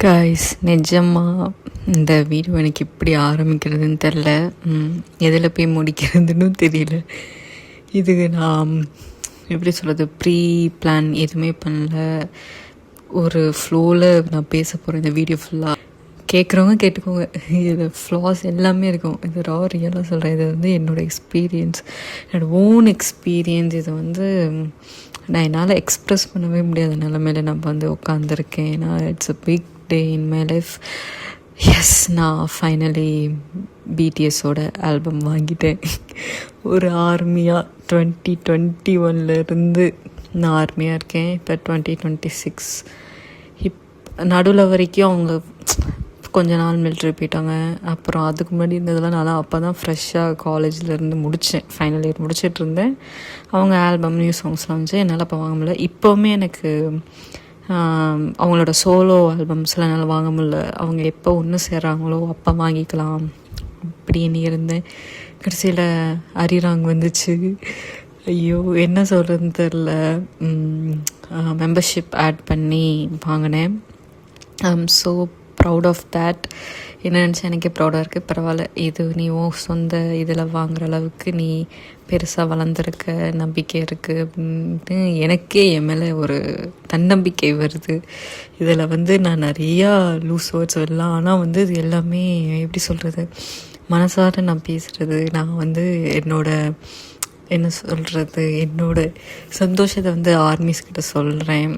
Guys, நிஜமாக இந்த video எனக்கு எப்படி ஆரம்பிக்கிறதுன்னு தெரில, எதில் போய் முடிக்கிறதுன்னு தெரியல. இதுக்கு நான் எப்படி சொல்கிறது, ப்ரீ பிளான் எதுவுமே பண்ணல. ஒரு ஃப்ளோவில் நான் பேச போகிறேன் இந்த வீடியோ ஃபுல்லாக. கேட்குறவங்க கேட்டுக்கோங்க, இது ஃப்ளாஸ் எல்லாமே இருக்கும். இது ரியலாக சொல்கிறேன். இது வந்து என்னோடய எக்ஸ்பீரியன்ஸ், என்னோடய ஓன் எக்ஸ்பீரியன்ஸ். இது வந்து நான் என்னால் எக்ஸ்ப்ரெஸ் பண்ணவே முடியாத நிலமையில நான் வந்து உட்காந்துருக்கேன். ஏன்னா it's a big day in my life. Yes, நான் ஃபைனலி பிடிஎஸோட ஆல்பம் வாங்கிட்டேன். ஒரு ஆர்மியாக 2021 நான் ஆர்மியாக இருக்கேன். இப்போ 2026. நடுவில் வரைக்கும் அவங்க கொஞ்ச நாள் மிலிட்ரி போயிட்டாங்க. அப்புறம் அதுக்கு முன்னாடி இருந்ததெல்லாம் நான் அப்போ தான் ஃப்ரெஷ்ஷாக காலேஜிலேருந்து முடித்தேன். ஃபைனல் இயர் முடிச்சுட்டு இருந்தேன். அவங்க ஆல்பம் நியூ சாங்ஸ்லாம் வந்துச்சு. என்னால் அப்போ வாங்க முடியல. இப்போவுமே எனக்கு அவங்களோட சோலோ ஆல்பம்ஸ்லாம் என்னால் வாங்க முடியல. அவங்க எப்போ ஒன்று சேர்றாங்களோ அப்போ வாங்கிக்கலாம் அப்படின்னு இருந்தேன். கடைசியில் அரிராங் வந்துச்சு. ஐயோ, என்ன சொல்கிறதுன்னு தெரில. மெம்பர்ஷிப் ஆட் பண்ணி வாங்கினேன். So proud of that. என்ன நினச்சா எனக்கே ப்ரௌடாக இருக்குது. பரவாயில்ல, இது நீ சொந்த இதில் வாங்குகிற அளவுக்கு நீ பெருசாக வளர்ந்துருக்க, நம்பிக்கை இருக்குது அப்படின்ட்டு எனக்கே என் மேலே ஒரு தன்னம்பிக்கை வருது. இதில் வந்து நான் நிறையா லூஸ் வேர்ட்ஸ் வரலாம். ஆனால் வந்து இது எல்லாமே எப்படி சொல்கிறது, மனசார நான் பேசுகிறது. நான் வந்து என்ன சொல்கிறது, என்னோட சந்தோஷத்தை வந்து ஆர்மிஸ்கிட்ட சொல்கிறேன்.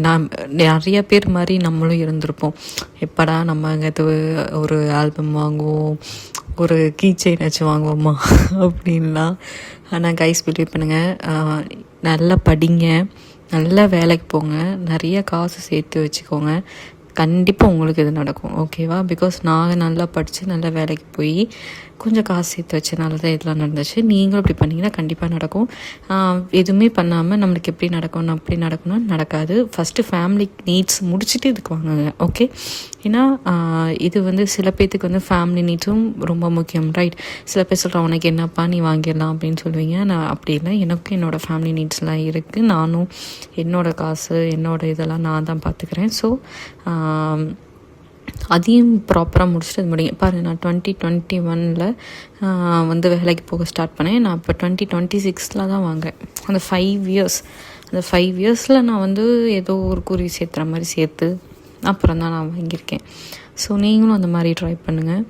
நான் நிறைய பேர் மாதிரி நம்மளும் இருந்திருப்போம். எப்படா நம்ம அங்கே ஒரு ஆல்பம் வாங்குவோம், ஒரு கீ செயினாச்சும் வாங்குவோமா அப்படின்லாம். ஆனால் கைஸ், பிலீவ் பண்ணுங்கள், நல்லா படிங்க, நல்லா வேலைக்கு போங்க, நிறைய காசு சேர்த்து வச்சுக்கோங்க. கண்டிப்பாக உங்களுக்கு இது நடக்கும், ஓகேவா? பிகாஸ் நான் நல்லா படித்து நல்லா வேலைக்கு போய் கொஞ்சம் காசு சேர்த்து வச்சனால தான் இதெல்லாம் நடந்துச்சு. நீங்களும் இப்படி பண்ணிங்கன்னா கண்டிப்பாக நடக்கும். எதுவுமே பண்ணாமல் நம்மளுக்கு எப்படி நடக்கணும் அப்படி நடக்கணும்னா நடக்காது. ஃபஸ்ட்டு ஃபேமிலி நீட்ஸ் முடிச்சுட்டு இதுக்கு வாங்குங்க, ஓகே? ஏன்னா இது வந்து சில பேர்த்துக்கு வந்து ஃபேமிலி நீட்ஸும் ரொம்ப முக்கியம், ரைட்? சில பேர் சொல்கிறேன், உனக்கு என்னப்பா நீ வாங்கிடலாம் அப்படின்னு சொல்லுவீங்க. நான் அப்படி இல்லை, எனக்கும் என்னோடய ஃபேமிலி நீட்ஸ்லாம் இருக்குது. நானும் என்னோடய காசு இதெல்லாம் நான் தான் பார்த்துக்கிறேன். ஸோ அதையும் ப்ராப்பராக முடிச்சுட்டு அது முடியும். பாருங்கள், நான் 2021 வந்து வேலைக்கு போக ஸ்டார்ட் பண்ணேன். நான் இப்போ 2026 தான் வாங்குறேன். அந்த 5 இயர்ஸில் நான் வந்து ஏதோ ஒரு குறி சேர்த்துற மாதிரி சேர்த்து அப்புறம் தான் நான் வாங்கியிருக்கேன். ஸோ நீங்களும் அந்த மாதிரி ட்ரை பண்ணுங்கள்.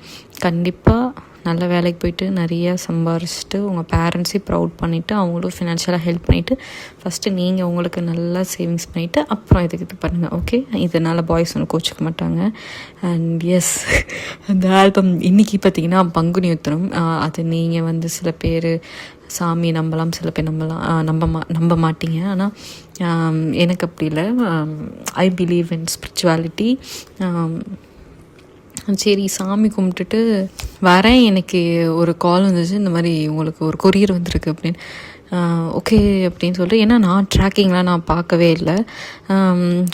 கண்டிப்பாக நல்ல வேலைக்கு போயிட்டு நிறையா சம்பாரிச்சிட்டு உங்கள் பேரண்ட்ஸையும் ப்ரௌட் பண்ணிவிட்டு அவங்களும் ஃபினான்ஷியலாக ஹெல்ப் பண்ணிவிட்டு ஃபஸ்ட்டு நீங்கள் உங்களுக்கு நல்லா சேவிங்ஸ் பண்ணிவிட்டு அப்புறம் இது பண்ணுங்கள், ஓகே? இதனால் பாய்ஸ் ஒன்று கோச்சிக்க மாட்டாங்க. அண்ட் எஸ், அந்த ஆல்பம் இன்றைக்கி பார்த்திங்கன்னா பங்குனி உத்திரம். அது நீங்கள் வந்து சில பேர் சாமி நம்பலாம், சில பேர் நம்ப மாட்டீங்க. ஆனால் எனக்கு அப்படி இல்லை. I believe in spirituality. சரி, சாமி கும்பிட்டுட்டு வரேன். எனக்கு ஒரு கால் வந்துச்சு, இந்த மாதிரி உங்களுக்கு ஒரு கொரியர் வந்திருக்கு அப்படின்னு. ஓகே அப்படின்னு சொல்லிட்டு, ஏன்னா நான் ட்ராக்கிங்லாம் நான் பார்க்கவே இல்லை.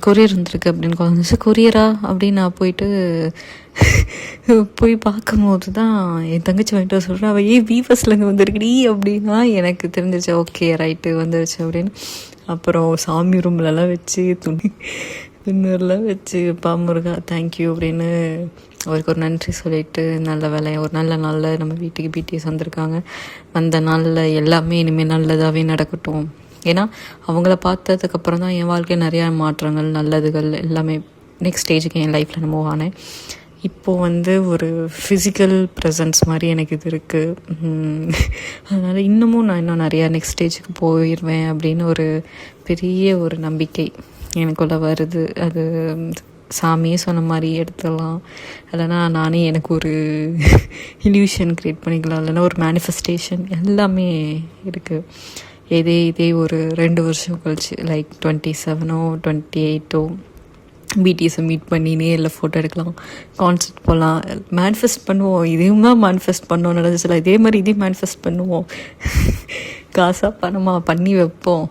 கொரியர் வந்திருக்கு அப்படின்னு கால் வந்துச்சு. கொரியரா அப்படின்னு நான் போய் பார்க்கும்போது தான் என் தங்கச்சி வந்துட்டு சொல்கிறேன், அவள் வீவர்ஸ்லேருந்து வந்திருக்குடி அப்படின்னா எனக்கு தெரிஞ்சிச்சு. ஓகே, ரைட்டு வந்துருச்சு அப்படின்னு. அப்புறம் சாமி ரூம்லலாம் வச்சு துண்ணூரில் வச்சு பாமுருகா தேங்க்யூ அப்படின்னு அவருக்கு ஒரு நன்றி சொல்லிட்டு, நல்ல வேலை, ஒரு நல்ல நாளில் நம்ம வீட்டுக்கு பிடிஎஸ் வந்திருக்காங்க. வந்த நாளில் எல்லாமே இனிமேல் நல்லதாகவே நடக்கட்டும். ஏன்னா அவங்கள பார்த்ததுக்கப்புறம் தான் என் வாழ்க்கையில் நிறையா மாற்றங்கள், நல்லதுகள் எல்லாமே நெக்ஸ்ட் ஸ்டேஜுக்கு என் லைஃப்பில் நான் மூவ் ஆனேன். இப்போது வந்து ஒரு ஃபிசிக்கல் ப்ரெசன்ஸ் மாதிரி எனக்கு இது இருக்குது. அதனால் இன்னும் நான் நிறையா நெக்ஸ்ட் ஸ்டேஜுக்கு போயிடுவேன் அப்படின்னு ஒரு பெரிய ஒரு நம்பிக்கை எனக்குள்ளே வருது. அது சாமியே சொன்ன மாதிரி எடுத்துடலாம், இல்லைனா நானே எனக்கு ஒரு இல்யூஷன் க்ரியேட் பண்ணிக்கலாம், இல்லைனா ஒரு மேனிஃபெஸ்டேஷன் எல்லாமே இருக்குது. இதே ஒரு 2 வருஷம் கழிச்சு, லைக் 27 28 பிடிஎஸை மீட் பண்ணி நேரில் ஃபோட்டோ எடுக்கலாம், கான்சர்ட் போகலாம், மேனிஃபெஸ்ட் பண்ணுவோம். இதையும் தான் மேனிஃபெஸ்ட் பண்ணோம், நடந்துச்சுல இதே மாதிரி இதையும் மேனிஃபெஸ்ட் பண்ணுவோம். காசாக பணமாக பண்ணி வைப்போம்.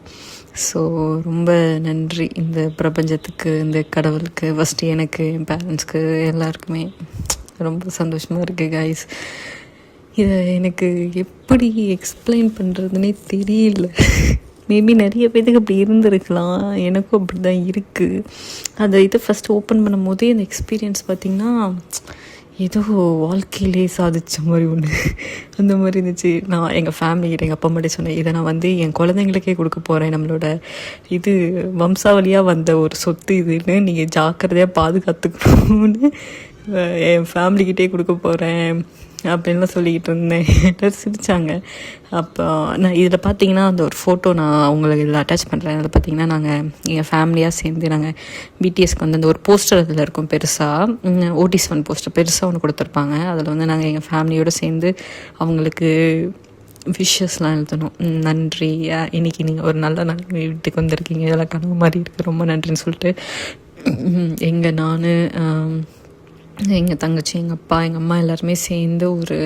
ஸோ ரொம்ப நன்றி இந்த பிரபஞ்சத்துக்கு, இந்த கடவுளுக்கு, ஃபஸ்ட்டு எனக்கு, என் பேரண்ட்ஸ்க்கு, எல்லாருக்குமே ரொம்ப சந்தோஷமாக இருக்குது கைஸ். இதை எனக்கு எப்படி எக்ஸ்பிளைன் பண்ணுறதுனே தெரியல. மேபி நிறைய பேருக்கு அப்படி இருந்திருக்கலாம். எனக்கும் அப்படி தான் இருக்குது. அதை இது ஃபஸ்ட்டு ஓப்பன் பண்ணும் போதே அந்த எக்ஸ்பீரியன்ஸ் பார்த்திங்கன்னா ஏதோ வாழ்க்கையிலே சாதித்த மாதிரி ஒன்று அந்த மாதிரி இருந்துச்சு. நான் எங்கள் ஃபேமிலிக்கிட்ட எங்கள் அப்பா அம்மாட்டே சொன்னேன், இதை நான் வந்து என் குழந்தைங்களுக்கே கொடுக்க போகிறேன். நம்மளோட இது வம்சாவளியாக வந்த ஒரு சொத்து இதுன்னு நீங்கள் ஜாக்கிரதையாக பாதுகாத்துக்கணும்னு என் ஃபேமிலிக்கிட்டே கொடுக்க போகிறேன் அப்படின்லாம் சொல்லிக்கிட்டு இருந்தேன். எல்லாரும் சிரித்தாங்க. அப்போ நான் இதில் பார்த்தீங்கன்னா அந்த ஒரு ஃபோட்டோ நான் உங்களுக்கு இதில் அட்டாச் பண்ணுறேன். அதில் பார்த்தீங்கன்னா நாங்கள் எங்கள் ஃபேமிலியாக சேர்ந்து நாங்கள் பிடிஎஸ்க்கு வந்து அந்த ஒரு போஸ்டர் அதில் இருக்கும் பெருசாக, ஓடிஸ்1 போஸ்டர் பெருசாக ஒன்று கொடுத்துருப்பாங்க. அதில் வந்து நாங்கள் எங்கள் ஃபேமிலியோடு சேர்ந்து அவங்களுக்கு விஷஸ்லாம் எழுதணும். நன்றி, இன்றைக்கி நீங்கள் ஒரு நல்ல நாள் வீட்டுக்கு வந்திருக்கீங்க, இதெல்லாம் கனவு மாதிரி இருக்குது, ரொம்ப நன்றின்னு சொல்லிட்டு நான் எங்கள் தங்கச்சி, எங்கள் அப்பா, எங்கள் அம்மா எல்லாருமே சேர்ந்து ஒரு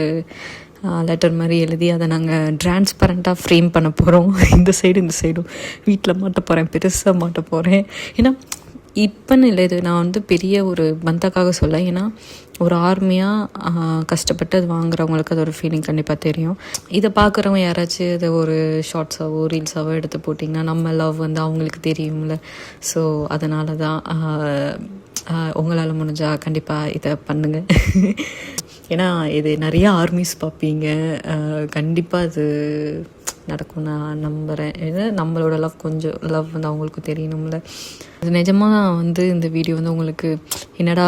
லெட்டர் மாதிரி எழுதி அதை நாங்கள் டிரான்ஸ்பரண்ட்டாக ஃப்ரேம் பண்ண போகிறோம். இந்த சைடும் வீட்டில் மாட்ட போகிறேன், பெருசாக மாட்ட போகிறேன். ஏன்னா இப்போன்னு இல்லை, இது நான் வந்து பெரிய ஒரு பந்தாக்காக சொல்ல. ஏன்னா ஒரு ஆர்மியாக கஷ்டப்பட்டு அது வாங்குறவங்களுக்கு அது ஒரு ஃபீலிங் கண்டிப்பாக தெரியும். இதை பார்க்குறவங்க யாராச்சும் இதை ஒரு ஷார்ட்ஸாவோ ரீல்ஸாவோ எடுத்து போட்டிங்கன்னா நம்ம லவ் வந்து அவங்களுக்கு தெரியும்ல. ஸோ அதனால தான் உங்களால் முடிஞ்சால் கண்டிப்பாக இதை பண்ணுங்கள். ஏன்னா இது நிறையா ஆர்மிஸ் பார்ப்பீங்க, கண்டிப்பாக அது நடக்கும் நான் நம்புகிறேன். ஏன்னா நம்மளோட லவ் வந்து அவங்களுக்கு தெரியணும்ல. அது நிஜமாக வந்து இந்த வீடியோ வந்து உங்களுக்கு என்னடா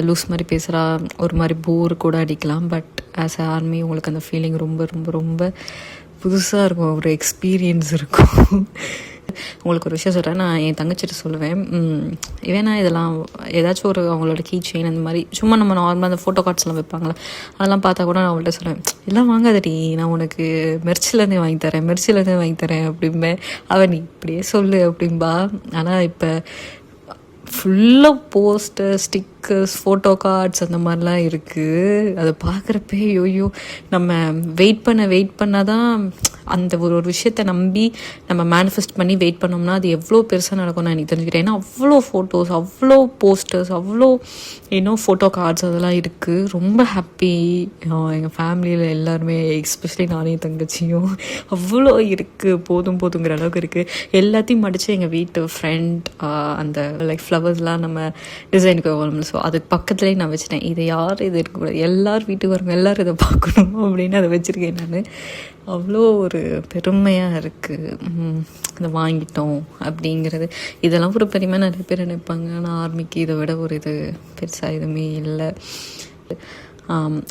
லூஸ் மாதிரி பேசுகிறா, ஒரு மாதிரி போர் கூட அடிக்கலாம். பட் ஆஸ் அ ஆர்மி உங்களுக்கு அந்த ஃபீலிங் ரொம்ப ரொம்ப ரொம்ப புதுசாக இருக்கும், ஒரு எக்ஸ்பீரியன்ஸ் இருக்கும். உங்களுக்கு ஒரு விஷயம் சொல்கிறேன், நான் என் தங்கச்சிட்டு சொல்லுவேன், வேணா இதெல்லாம் ஏதாச்சும் ஒரு அவங்களோட கீ செயின் அந்த மாதிரி சும்மா நம்ம நார்மலாக அந்த ஃபோட்டோ கார்ட்ஸ்லாம் வைப்பாங்களே, அதெல்லாம் பார்த்தா கூட நான் அவங்கள்ட்ட சொல்லுவேன், எல்லாம் வாங்காதடி, நான் உனக்கு மெர்ச்சிலேருந்தே வாங்கி தரேன் அப்படிம்பேன். அவன் நீ இப்படியே சொல்லு அப்படின்பா. ஆனால் இப்போ ஃபுல்லாக போஸ்டர், ஸ்டிக்கர்ஸ், ஃபோட்டோ கார்ட்ஸ் அந்த மாதிரிலாம் இருக்குது. அதை பார்க்குறப்பே ஐயோ, நம்ம வெயிட் பண்ணால் தான் அந்த ஒரு விஷயத்தை நம்பி நம்ம மேனிஃபெஸ்ட் பண்ணி வெயிட் பண்ணோம்னா அது எவ்வளோ பெருசாக நடக்கும் நான் எனக்கு தெரிஞ்சுக்கிறேன். ஏன்னா அவ்வளோ ஃபோட்டோஸ், அவ்வளோ போஸ்டர்ஸ், அவ்வளோ ஃபோட்டோ கார்ட்ஸ் அதெல்லாம் இருக்குது. ரொம்ப ஹாப்பி. எங்கள் ஃபேமிலியில் எல்லாருமே, எஸ்பெஷலி நானே தங்கச்சியும் அவ்வளோ இருக்குது, போதுங்கிற அளவுக்கு இருக்குது. எல்லாத்தையும் மடித்து எங்கள் வீட்டு ஃப்ரெண்ட் அந்த லைக் ஃப்ளவர்ஸ்லாம் நம்ம டிசைனுக்கு வரணும். ஸோ அதுக்கு பக்கத்துலேயே நான் வச்சுட்டேன், இதை யார் இது இருக்கக்கூடாது, எல்லோரும் வீட்டுக்கு வரவங்க எல்லோரும் இதை பார்க்கணும் அப்படின்னு அதை வச்சுருக்கேன் நான். அவ்வளோ ஒரு பெருமையாக இருக்குது இதை வாங்கிட்டோம் அப்படிங்கிறது. இதெல்லாம் ஒரு பெருமையாக நிறைய பேர் நினைப்பாங்க. ஆனால் ஆர்மிக்கு இதை விட ஒரு இது பெருசாக எதுவுமே இல்லை.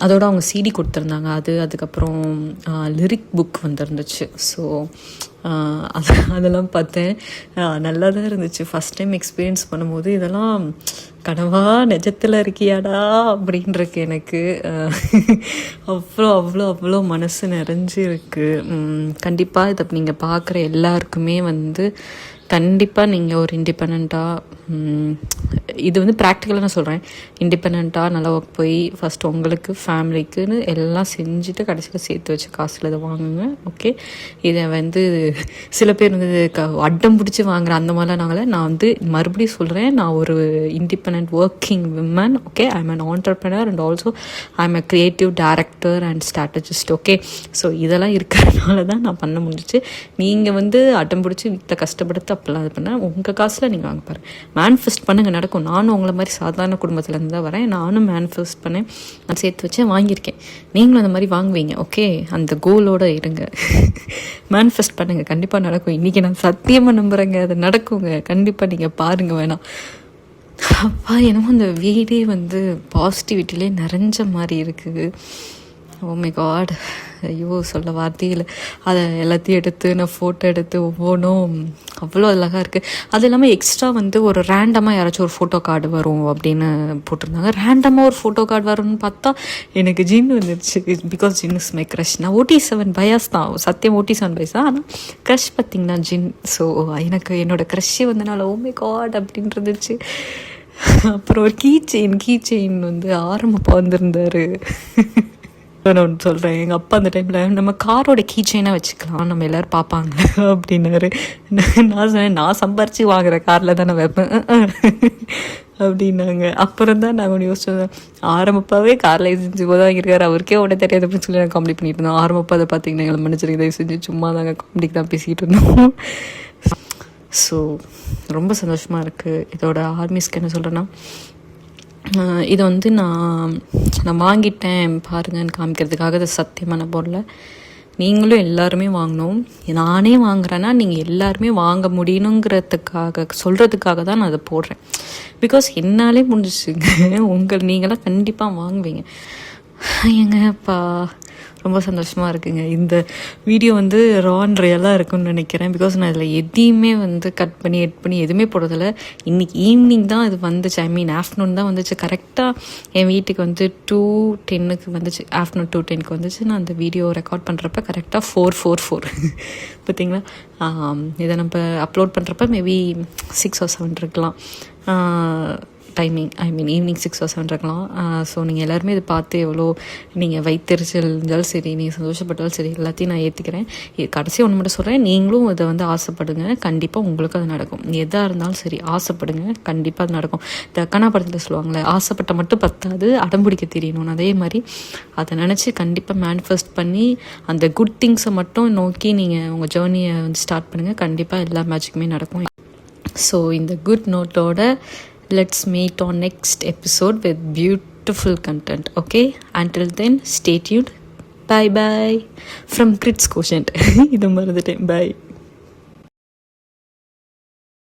அதோட அவங்க சிடி கொடுத்துருந்தாங்க, அதுக்கப்புறம் லிரிக் புக் வந்துருந்துச்சு. ஸோ அதெல்லாம் பார்த்தேன், நல்லா தான் இருந்துச்சு. ஃபஸ்ட் டைம் எக்ஸ்பீரியன்ஸ் பண்ணும்போது இதெல்லாம் கனவா நிஜத்தில் இருக்கியாடா அப்படின்ருக்கு எனக்கு. அவ்வளோ மனசு நிறைஞ்சு இருக்குது. கண்டிப்பாக இதை நீங்கள் பார்க்குற எல்லாருக்குமே வந்து கண்டிப்பாக நீங்கள் ஒரு இண்டிபெண்ட்டாக, இது வந்து ப்ராக்டிக்கலாக நான் சொல்கிறேன், இண்டிபெண்ட்டாக நல்லா ஒர்க் போய் ஃபஸ்ட்டு உங்களுக்கு ஃபேமிலிக்குன்னு எல்லாம் செஞ்சுட்டு கடைசியில் சேர்த்து வச்ச காசில் இதை வாங்குங்க. ஓகே, இதை வந்து சில பேர் வந்து அட்டம் பிடிச்சி வாங்குற அந்த மாதிரிலாம் நான் வந்து மறுபடியும் சொல்கிறேன், நான் ஒரு independent working women. Okay, I am an entrepreneur and also I am a creative director and strategist. Okay, so இதெல்லாம் இருக்கிறதுனால தான் நான் பண்ண முடிஞ்சிச்சு. நீங்கள் வந்து அட்டம் பிடிச்சி வீட்டில் கஷ்டப்படுத்த அப்படிலாம் இது பண்ண உங்கள் காசில் நீங்கள் வாங்க பாருங்கள். மேனிஃபெஸ்ட் பண்ணுங்க, நடக்கும். நானும் உங்களை மாதிரி சாதாரண குடும்பத்துலேருந்து தான் வரேன். நானும் மேனிஃபெஸ்ட் பண்ணேன், நான் சேர்த்து வச்சேன், வாங்கியிருக்கேன். நீங்களும் அந்த மாதிரி வாங்குவீங்க. ஓகே, அந்த கோலோடு இருங்க. மேனிஃபெஸ்ட் பண்ணுங்கள், கண்டிப்பாக நடக்கும். இன்றைக்கி நான் சத்தியமாக நம்புகிறேங்க, அது நடக்குங்க. கண்டிப்பாக நீங்கள் பாருங்கள். வேணாம் அப்பா, என்னமோ அந்த வீடே வந்து பாசிட்டிவிட்டிலே நிறைஞ்ச மாதிரி இருக்குது. ஓ மை காட், ஐயோ சொல்ல வார்த்தையில். அதை எல்லாத்தையும் எடுத்து நான் ஃபோட்டோ எடுத்து ஒவ்வொன்றும் அவ்வளோ அழகாக இருக்குது. அது இல்லாமல் எக்ஸ்ட்ரா வந்து ஒரு ரேண்டமாக யாராச்சும் ஒரு ஃபோட்டோ கார்டு வரும் அப்படின்னு போட்டிருந்தாங்க. ரேண்டமாக ஒரு ஃபோட்டோ கார்டு வரும்னு பார்த்தா எனக்கு ஜின் வந்துருச்சு. Because Jin is my crush. நான் OT7 பயாஸ் தான், சத்தியம் OT7 பயாஸ் தான். ஆனால் க்ரஷ் பார்த்திங்கன்னா ஜின். ஸோ எனக்கு என்னோடய க்ரஷ்ஷே வந்தனால ஓ மை காட் அப்படின்னு இருந்துச்சு. அப்புறம் ஒரு கீ செயின் வந்து ஆரம்பப்பா வந்திருந்தார். நான் ஒன்று சொல்கிறேன், எங்கள் அப்பா அந்த டைமில் நம்ம காரோட கீ செயினாக வச்சுக்கலாம், நம்ம எல்லோரும் பார்ப்பாங்க அப்படின்னாரு. நான் சொன்னேன், நான் சம்பாரித்து வாங்குற காரில் தான் நான் வைப்பேன். அப்படின்னாங்க. அப்புறம் தான் நாங்கள் ஒன்று யோசிச்சோம், ஆரம்பப்பாவே கார் லைசன்ஸ் இப்போ தான் வாங்கியிருக்காரு, அவருக்கே உடனே தெரியாது அப்படின்னு சொல்லி நான் காமெடி பண்ணிட்டு இருந்தோம். ஆரம்பப்பா அதை பார்த்தீங்கன்னா எங்களை மன்னிச்சிருங்க, தயவு செஞ்சு சும்மா நாங்கள் காமெடிக்கு தான் பேசிக்கிட்டு இருந்தோம். ஸோ ரொம்ப சந்தோஷமாக இருக்குது. இதோட ஆர்மிஸ்க்கு என்ன சொல்கிறேன்னா, இதை வந்து நான் வாங்கிட்டேன் பாருங்கன்னு காமிக்கிறதுக்காக அதை சத்தியமாக நான் போடல. நீங்களும் எல்லாருமே வாங்கணும். நானே வாங்குறேன்னா நீங்கள் எல்லாருமே வாங்க முடியணுங்கிறதுக்காக சொல்கிறதுக்காக தான் நான் அதை போடுறேன். பிகாஸ் என்னாலே முடிஞ்சிச்சுங்க. நீங்களாம் கண்டிப்பாக வாங்குவீங்க. எங்கப்பா ரொம்ப சந்தோஷமாக இருக்குங்க. இந்த வீடியோ வந்து ரான் ரியலாக இருக்குன்னு நினைக்கிறேன். பிகாஸ் நான் இதில் எதையுமே வந்து கட் பண்ணி எட் பண்ணி எதுவுமே போடுறதில்ல. இன்றைக்கி ஈவினிங் தான் இது வந்துச்சு, ஐ மீன் ஆஃப்டர்நூன் தான் வந்துச்சு. கரெக்டாக என் வீட்டுக்கு வந்து 2:10 வந்துச்சு, ஆஃப்டர்நூன் 2:10 வந்துச்சு. நான் அந்த வீடியோ ரெக்கார்ட் பண்ணுறப்ப கரெக்டாக 4:44 பார்த்தீங்களா. இதை நம்ம அப்லோட் பண்ணுறப்ப மேபி 6 or 7 இருக்கலாம் timing, I mean evening 6 or 7 இருக்கலாம். ஸோ நீங்கள் எல்லாருமே இதை பார்த்து எவ்வளோ நீங்கள் வைத்தறிச்சல் இருந்தாலும் சரி, நீங்கள் சந்தோஷப்பட்டாலும் சரி, எல்லாத்தையும் நான் ஏற்றுக்கிறேன். கடைசி ஒன்று மட்டும் சொல்கிறேன், நீங்களும் இதை வந்து ஆசைப்படுங்க, கண்டிப்பாக உங்களுக்கு அது நடக்கும். எதாக இருந்தாலும் சரி ஆசைப்படுங்க, கண்டிப்பாக அது நடக்கும். இந்த கண்ணா படத்தில் சொல்லுவாங்களே, ஆசைப்பட்ட மட்டும் பத்தாது, அடம்பிடிக்க தெரியணும்னு. அதே மாதிரி அதை நினச்சி கண்டிப்பாக மேனிஃபெஸ்ட் பண்ணி அந்த குட் திங்ஸை மட்டும் நோக்கி நீங்கள் உங்கள் ஜேர்னியை வந்து ஸ்டார்ட் பண்ணுங்கள். கண்டிப்பாக எல்லா மேஜிக்குமே நடக்கும். ஸோ இந்த good நோட்டோட let's meet on next episode with beautiful content. Okay, until then stay tuned. Bye bye from Crits Quotient. இது மறந்துட்டேன். Bye.